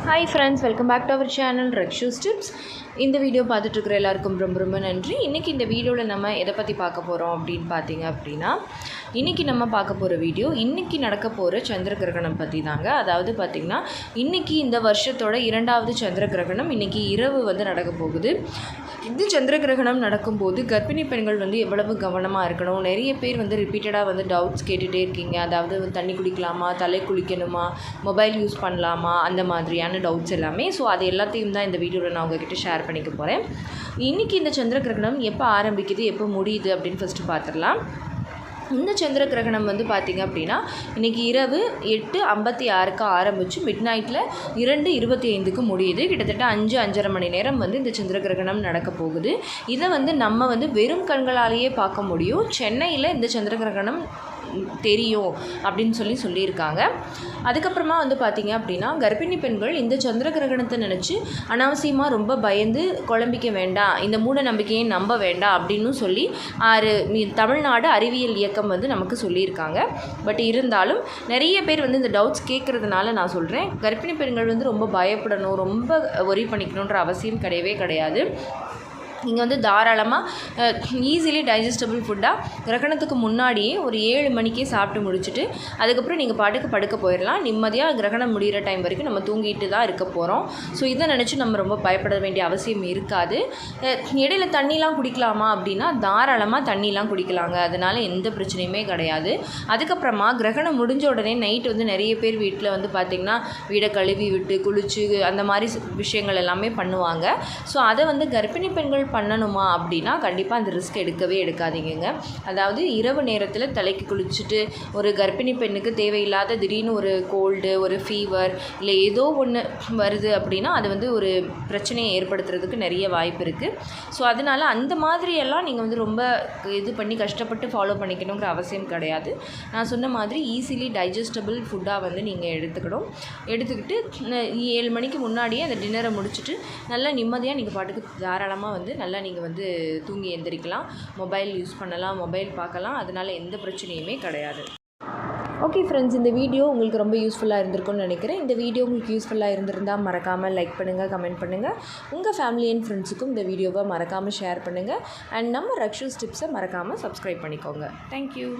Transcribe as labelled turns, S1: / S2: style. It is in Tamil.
S1: Hi friends, welcome back to our channel Rakshu's Tips. இந்த வீடியோ பார்த்துட்டு இருக்கிற எல்லாருக்கும் ரொம்ப ரொம்ப நன்றி. இன்றைக்கி இந்த வீடியோவில் நம்ம எதை பற்றி பார்க்க போகிறோம் அப்படின்னு பார்த்தீங்க அப்படின்னா, இன்றைக்கி நம்ம பார்க்க போகிற வீடியோ இன்றைக்கி நடக்க போகிற சந்திர கிரகணம் பற்றி தாங்க. அதாவது பார்த்திங்கன்னா இன்றைக்கி இந்த வருஷத்தோட 2வது சந்திர கிரகணம் இன்றைக்கி இரவு நடக்க போகுது. இந்த சந்திர கிரகணம் நடக்கும்போது கர்ப்பிணி பெண்கள் எவ்வளவு கவனமாக இருக்கணும். நிறைய பேர் ரிப்பீட்டடாக டவுட்ஸ் கேட்டுகிட்டே இருக்கீங்க. அதாவது தண்ணி குடிக்கலாமா, தலை குளிக்கணுமா, மொபைல் யூஸ் பண்ணலாமா, அந்த மாதிரியான டவுட்ஸ் எல்லாமே. ஸோ அது எல்லாத்தையும் தான் இந்த வீடியோவில் நான் உங்ககிட்ட ஷேர் பண்ணிக்க போகிறேன். இன்றைக்கி இந்த சந்திர கிரகணம் எப்போ ஆரம்பிக்குது, எப்போ முடியுது அப்படின்னு ஃபஸ்ட்டு பார்த்துடலாம். இந்த சந்திர கிரகணம் பார்த்திங்க அப்படின்னா இன்றைக்கி இரவு 8:56 ஆரம்பித்து மிட் நைட்டில் 2:25 முடியுது. கிட்டத்தட்ட 5-5.5 மணி நேரம் இந்த சந்திர கிரகணம் நடக்க போகுது. இதை நம்ம வெறும் கண்களாலேயே பார்க்க முடியும். சென்னையில் இந்த சந்திர கிரகணம் தெரியும் அப்படின்னு சொல்லியிருக்காங்க. அதுக்கப்புறமா பார்த்திங்க அப்படின்னா கர்ப்பிணி பெண்கள் இந்த சந்திர கிரகணத்தை நினச்சி அனாவசியமாக ரொம்ப பயந்து குழம்பிக்க வேண்டாம், இந்த மூட நம்பிக்கையை நம்ப வேண்டாம் அப்படின்னு சொல்லி தமிழ்நாடு அறிவியல் இயக்கம் நமக்கு சொல்லியிருக்காங்க. பட் இருந்தாலும் நிறைய பேர் இந்த டவுட்ஸ் கேட்குறதுனால நான் சொல்கிறேன், கர்ப்பிணி பெண்கள் ரொம்ப பயப்படணும், ரொம்ப ஒரி பண்ணிக்கணுன்ற அவசியம் கிடையவே கிடையாது. நீங்கள் தாராளமாக ஈஸிலி டைஜஸ்டபிள் ஃபுட்டாக கிரகணத்துக்கு முன்னாடியே ஒரு 7 மணிக்கே சாப்பிட்டு முடிச்சுட்டு அதுக்கப்புறம் நீங்கள் பாட்டுக்கு படுக்க போயிடலாம். நிம்மதியாக கிரகணம் முடிகிற டைம் வரைக்கும் நம்ம தூங்கிட்டு தான் இருக்க போகிறோம். ஸோ இதை நினச்சி நம்ம ரொம்ப பயப்பட வேண்டிய அவசியம் இருக்காது. இடையில தண்ணிலாம் குடிக்கலாமா அப்படின்னா தாராளமாக தண்ணிலாம் குடிக்கலாங்க. அதனால் எந்த பிரச்சனையுமே கிடையாது. அதுக்கப்புறமா கிரகணம் முடிஞ்ச உடனே நைட்டு நிறைய பேர் வீட்டில் பார்த்திங்கன்னா வீடை கழுவி விட்டு குளிச்சு அந்த மாதிரி விஷயங்கள் எல்லாமே பண்ணுவாங்க. ஸோ அதை கர்ப்பிணி பெண்கள் பண்ணணுமா அப்படின்னா கண்டிப்பாக அந்த ரிஸ்க் எடுக்கவே எடுக்காதீங்க. அதாவது இரவு நேரத்தில் தலைக்கு குளிச்சுட்டு ஒரு கர்ப்பிணி பெண்ணுக்கு தேவையில்லாத திடீர்னு ஒரு கோல்டு, ஒரு ஃபீவர் இல்லை ஏதோ ஒன்று வருது அப்படின்னா அது ஒரு பிரச்சனையை ஏற்படுத்துறதுக்கு நிறைய வாய்ப்பு இருக்குது. ஸோ அதனால் அந்த மாதிரியெல்லாம் நீங்கள் ரொம்ப இது பண்ணி கஷ்டப்பட்டு ஃபாலோ பண்ணிக்கணுங்கிற அவசியம் கிடையாது. நான் சொன்ன மாதிரி ஈஸிலி டைஜஸ்டபிள் ஃபுட்டாக நீங்கள் எடுத்துக்கிட்டு 7 மணிக்கு முன்னாடியே அந்த டின்னரை முடிச்சுட்டு நல்லா நிம்மதியாக நீங்கள் பாட்டுக்கு தாராளமாக நல்லா நீங்கள் தூங்கி எந்திரிக்கலாம். மொபைல் யூஸ் பண்ணலாம், மொபைல் பார்க்கலாம். அதனால் எந்த பிரச்சனையுமே கிடையாது. ஓகே ஃப்ரெண்ட்ஸ், இந்த வீடியோ உங்களுக்கு ரொம்ப யூஸ்ஃபுல்லாக இருந்திருக்கும்னு நினைக்கிறேன். இந்த வீடியோ உங்களுக்கு யூஸ்ஃபுல்லாக இருந்திருந்தால் மறக்காமல் லைக் பண்ணுங்கள், கமெண்ட் பண்ணுங்கள். உங்கள் ஃபேமிலி அண்ட் ஃப்ரெண்ட்ஸுக்கும் இந்த வீடியோவை மறக்காமல் ஷேர் பண்ணுங்கள். அண்ட் நம்ம ரக்ஷூஸ் டிப்ஸை மறக்காமல் சப்ஸ்கிரைப் பண்ணிக்கோங்க. தேங்க்யூ.